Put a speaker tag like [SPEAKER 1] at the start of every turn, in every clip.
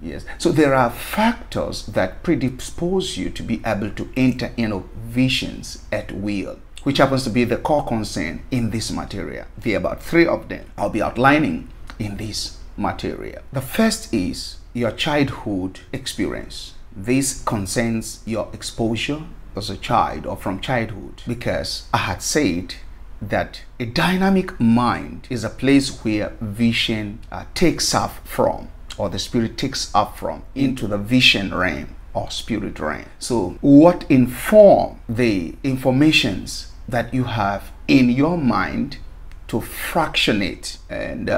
[SPEAKER 1] Yes. So there are factors that predispose you to be able to enter into visions at will, which happens to be the core concern in this material. There are about 3 of them I'll be outlining in this material. The first is your childhood experience. This concerns your exposure as a child or from childhood, because I had said that a dynamic mind is a place where vision takes up from, or the spirit takes up from, into the vision realm or spirit realm. So what inform the informations that you have in your mind to fractionate and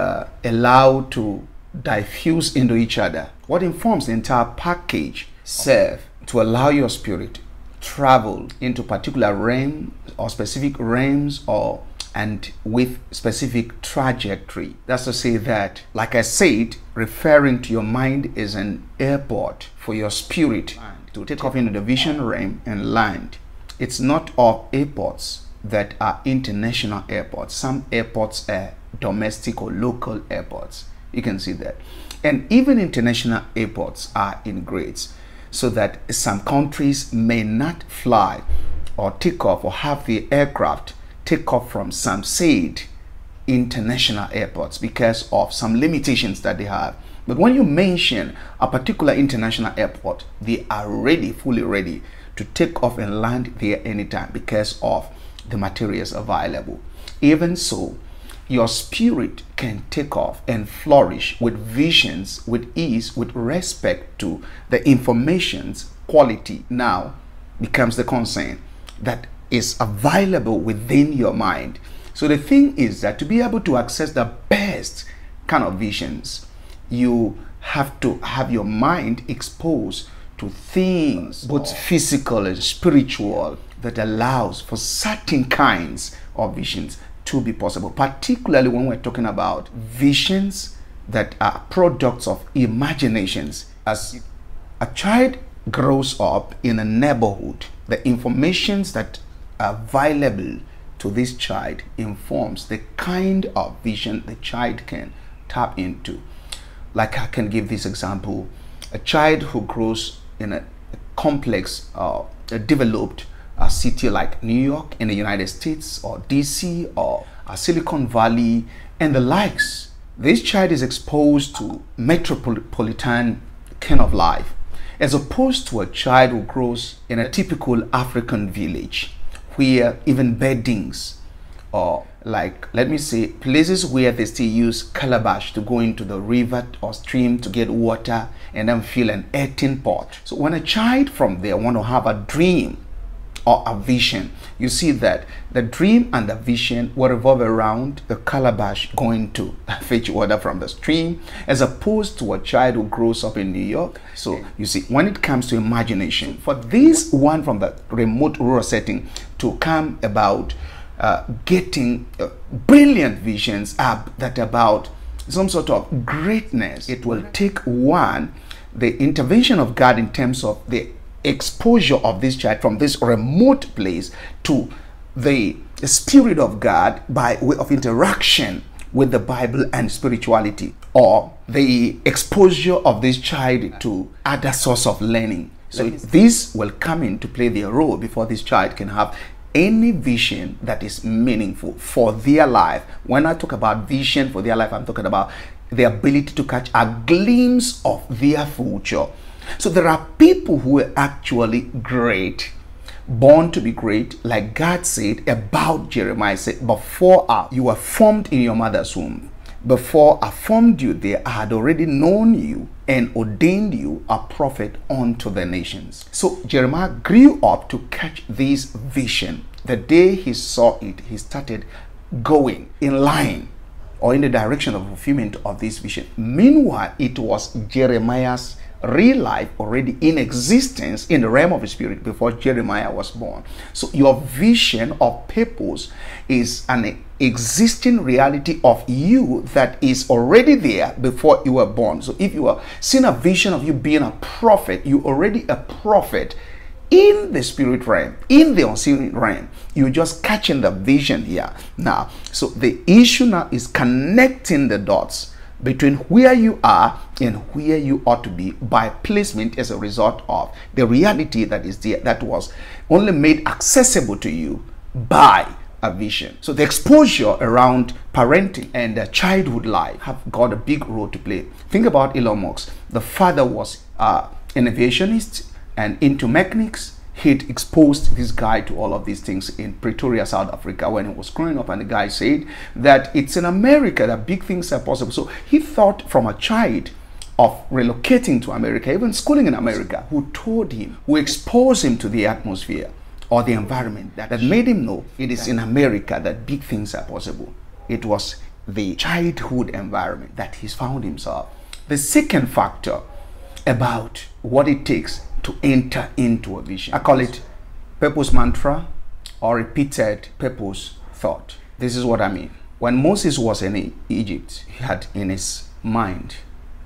[SPEAKER 1] allow to diffuse into each other? What informs the entire package serve to allow your spirit travel into particular realms or specific realms, or and with specific trajectory. That's to say that, like I said, referring to your mind is an airport for your spirit to take off into the vision realm and land. It's not all airports that are international airports. Some airports are domestic or local airports. You can see that. And even international airports are in grades, so that some countries may not fly or take off or have the aircraft take off from some said international airports because of some limitations that they have. But when you mention a particular international airport, they are ready, fully ready to take off and land there anytime because of the materials available. Even so, your spirit can take off and flourish with visions, with ease, with respect to the information's quality. Now becomes the concern that is available within your mind. So the thing is that to be able to access the best kind of visions, you have to have your mind exposed to things, both physical and spiritual, that allows for certain kinds of visions to be possible, particularly when we're talking about visions that are products of imaginations. As a child grows up in a neighborhood, the informations that are available to this child informs the kind of vision the child can tap into. Like, I can give this example: a child who grows in a complex, developed city like New York in the United States, or DC, or Silicon Valley and the likes. This child is exposed to metropolitan kind of life, as opposed to a child who grows in a typical African village, where even beddings, or like, let me say, places where they still use calabash to go into the river or stream to get water and then fill an earthen pot. So when a child from there want to have a dream or a vision, you see that the dream and the vision will revolve around the calabash going to fetch water from the stream, as opposed to a child who grows up in New York. So you see, when it comes to imagination, for this one from the remote rural setting to come about getting brilliant visions that about some sort of greatness, it will take one, the intervention of God in terms of the exposure of this child from this remote place to the Spirit of God by way of interaction with the Bible and spirituality, or the exposure of this child to other source of learning. So this will come into play their role before this child can have any vision that is meaningful for their life. When I talk about vision for their life, I'm talking about the ability to catch a glimpse of their future. So there are people who are actually great, born to be great, like God said about Jeremiah, said, before you were formed in your mother's womb, before I formed you there, I had already known you and ordained you a prophet unto the nations. So Jeremiah grew up to catch this vision. The day he saw it, he started going in line or in the direction of fulfillment of this vision. Meanwhile, it was Jeremiah's real life already in existence in the realm of the spirit before Jeremiah was born. So your vision of purpose is an existing reality of you that is already there before you were born. So if you are seeing a vision of you being a prophet, you're already a prophet in the spirit realm, in the unseen realm. You're just catching the vision here now. So the issue now is connecting the dots between where you are and where you ought to be by placement as a result of the reality that is there, that was only made accessible to you by a vision. So the exposure around parenting and childhood life have got a big role to play. Think about Elon Musk. The father was an aviationist and into mechanics. He'd exposed this guy to all of these things in Pretoria, South Africa when he was growing up, and the guy said that it's in America that big things are possible. So he thought from a child of relocating to America, even schooling in America, who told him, who exposed him to the atmosphere or the environment that made him know it is in America that big things are possible. It was the childhood environment that he's found himself. The second factor about what it takes to enter into a vision, I call it purpose mantra or repeated purpose thought. This is what I mean. When Moses was in Egypt, he had in his mind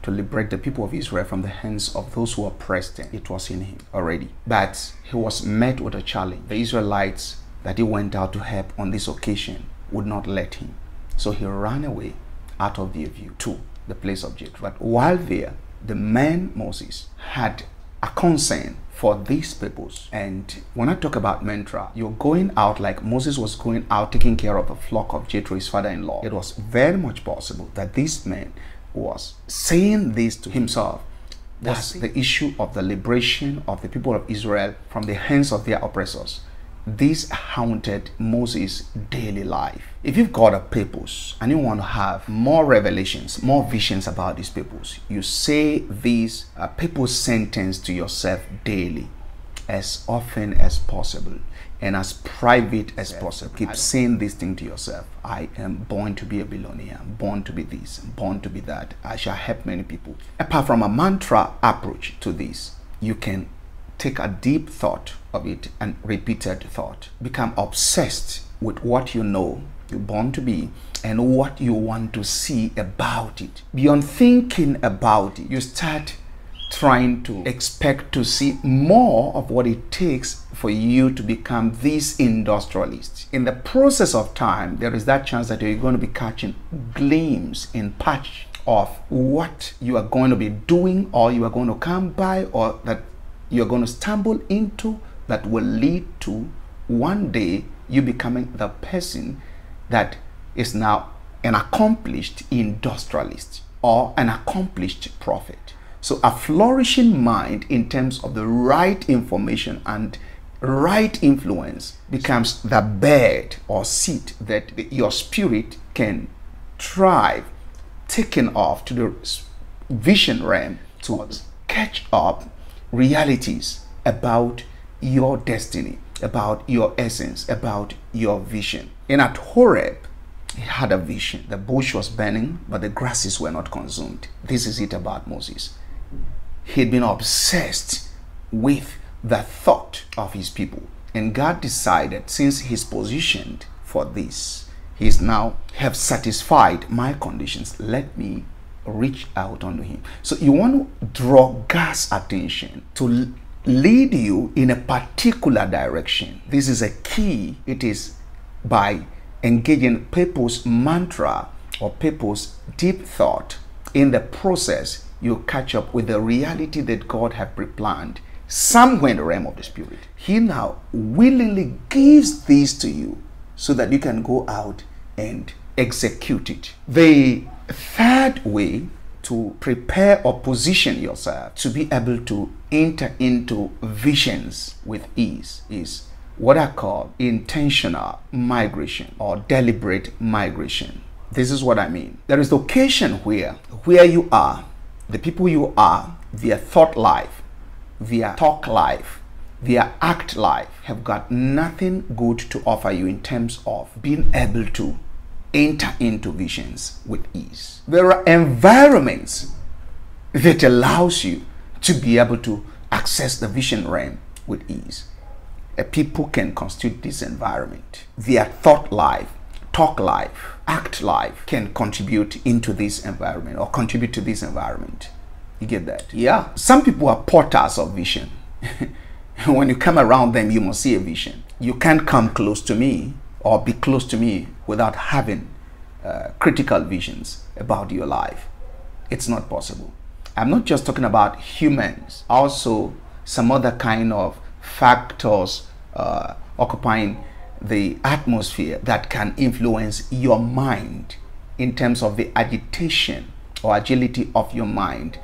[SPEAKER 1] to liberate the people of Israel from the hands of those who oppressed them. It was in him already. But he was met with a challenge. The Israelites that he went out to help on this occasion would not let him. So he ran away out of their view to the place of Jethro. But while there, the man Moses had a concern for this purpose. And when I talk about mantra, you're going out like Moses was going out taking care of the flock of Jethro, his father-in-law. It was very much possible that this man was saying this to himself. That's the issue of the liberation of the people of Israel from the hands of their oppressors. This haunted Moses' daily life. If you've got a purpose and you want to have more revelations, more visions about this purpose, you say this purpose sentence to yourself daily, as often as possible and as private as possible. Keep saying this thing to yourself. I am born to be a billionaire. I'm born to be this. I'm born to be that. I shall help many people. Apart from a mantra approach to this, you can take a deep thought of it and repeated thought. Become obsessed with what you know you're born to be and what you want to see about it. Beyond thinking about it, you start trying to expect to see more of what it takes for you to become this industrialist. In the process of time, there is that chance that you're going to be catching glimpse in patch of what you are going to be doing, or you are going to come by, or that you're going to stumble into, that will lead to one day you becoming the person that is now an accomplished industrialist or an accomplished prophet. So a flourishing mind in terms of the right information and right influence becomes the bed or seat that your spirit can thrive, taking off to the vision realm to catch up realities about your destiny, about your essence, about your vision. And at Horeb, he had a vision. The bush was burning, but the grasses were not consumed. This is it about Moses. He'd been obsessed with the thought of his people. And God decided, since he's positioned for this, he's now have satisfied my conditions, let me reach out unto him. So you want to draw God's attention to lead you in a particular direction. This is a key. It is by engaging purpose mantra or purpose deep thought. In the process, you catch up with the reality that God had pre-planned somewhere in the realm of the spirit. He now willingly gives this to you so that you can go out and execute it. The third way to prepare or position yourself to be able to enter into visions with ease is what I call intentional migration or deliberate migration. This is what I mean. There is the occasion where you are, the people you are, their thought life, their talk life, their act life have got nothing good to offer you in terms of being able to enter into visions with ease. There are environments that allows you to be able to access the vision realm with ease. People can constitute this environment. Their thought life, talk life, act life can contribute into this environment or contribute to this environment. You get that? Yeah. Some people are porters of vision. When you come around them, you must see a vision. You can't come close to me or be close to me without having critical visions about your life. It's not possible. I'm not just talking about humans, also some other kind of factors occupying the atmosphere that can influence your mind in terms of the agitation or agility of your mind.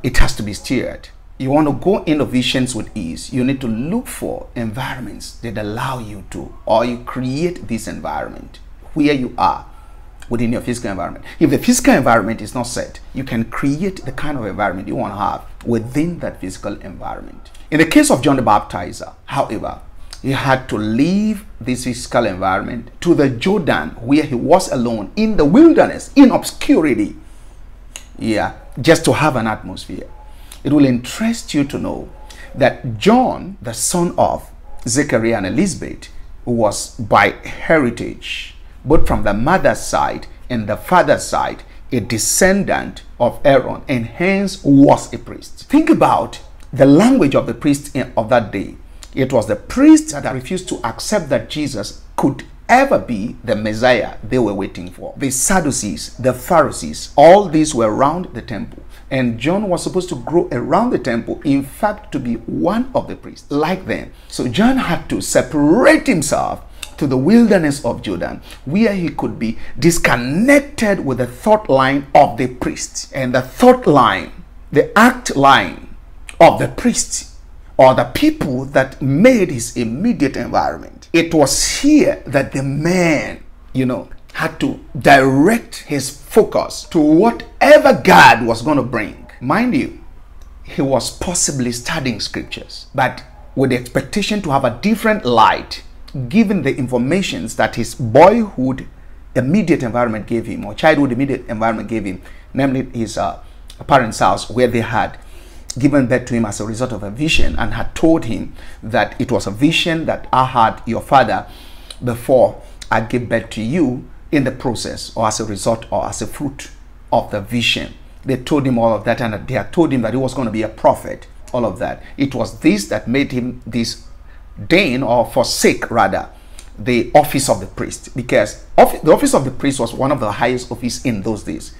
[SPEAKER 1] It has to be steered. You want to go into visions with ease, you need to look for environments that allow you to, or you create this environment where you are within your physical environment. If the physical environment is not set, you can create the kind of environment you want to have within that physical environment. In the case of John the Baptizer, however, he had to leave this physical environment to the Jordan, where he was alone in the wilderness, in obscurity, just to have an atmosphere. It will interest you to know that John, the son of Zechariah and Elizabeth, was by heritage, both from the mother's side and the father's side, a descendant of Aaron, and hence was a priest. Think about the language of the priest of that day. It was the priests that refused to accept that Jesus could ever be the Messiah they were waiting for. The Sadducees, the Pharisees, all these were around the temple. And John was supposed to grow around the temple, in fact, to be one of the priests, like them. So John had to separate himself to the wilderness of Jordan, where he could be disconnected with the thought line of the priest. And the thought line, the act line of the priest, or the people that made his immediate environment. It was here that the man, had to direct his focus to whatever God was going to bring. Mind you, he was possibly studying scriptures, but with the expectation to have a different light, given the informations that his boyhood immediate environment gave him, or childhood immediate environment gave him, namely his parents' house, where they had given birth to him as a result of a vision and had told him that it was a vision that I had your father before I gave birth to you, in the process, or as a result, or as a fruit of the vision. They told him all of that, and they had told him that he was going to be a prophet, all of that. It was this that made him disdain, or forsake rather, the office of the priest, because the office of the priest was one of the highest office in those days.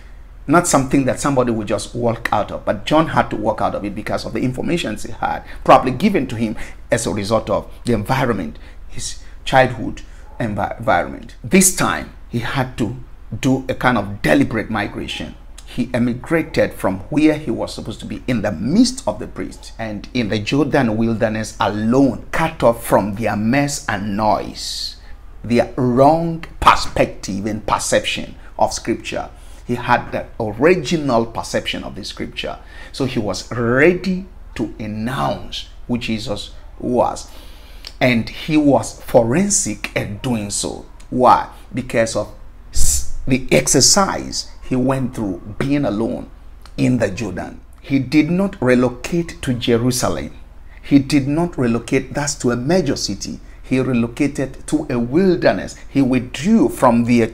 [SPEAKER 1] Not something that somebody would just walk out of, but John had to walk out of it because of the information he had probably given to him as a result of the environment, his childhood environment. This time he had to do a kind of deliberate migration. He emigrated from where he was supposed to be in the midst of the priests and in the Jordan wilderness alone, cut off from their mess and noise, their wrong perspective and perception of scripture. He had the original perception of the scripture. So he was ready to announce who Jesus was. And he was forensic at doing so. Why? Because of the exercise he went through being alone in the Jordan. He did not relocate to Jerusalem. He did not relocate thus to a major city. He relocated to a wilderness. He withdrew from their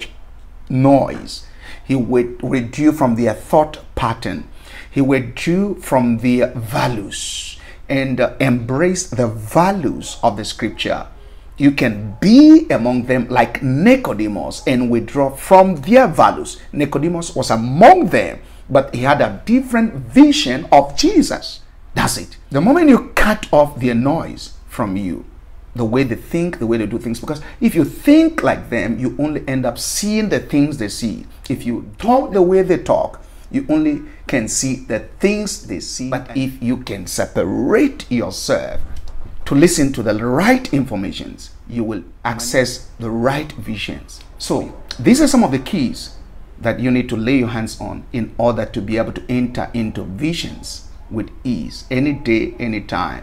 [SPEAKER 1] noise. He withdrew from their thought pattern. He withdrew from their values and embraced the values of the scripture. You can be among them like Nicodemus and withdraw from their values. Nicodemus was among them, but he had a different vision of Jesus. That's it. The moment you cut off their noise from you, the way they think, the way they do things, because if you think like them, you only end up seeing the things they see. If you talk the way they talk, you only can see the things they see. But if you can separate yourself to listen to the right informations, you will access the right visions. So these are some of the keys that you need to lay your hands on in order to be able to enter into visions with ease, any day, any time.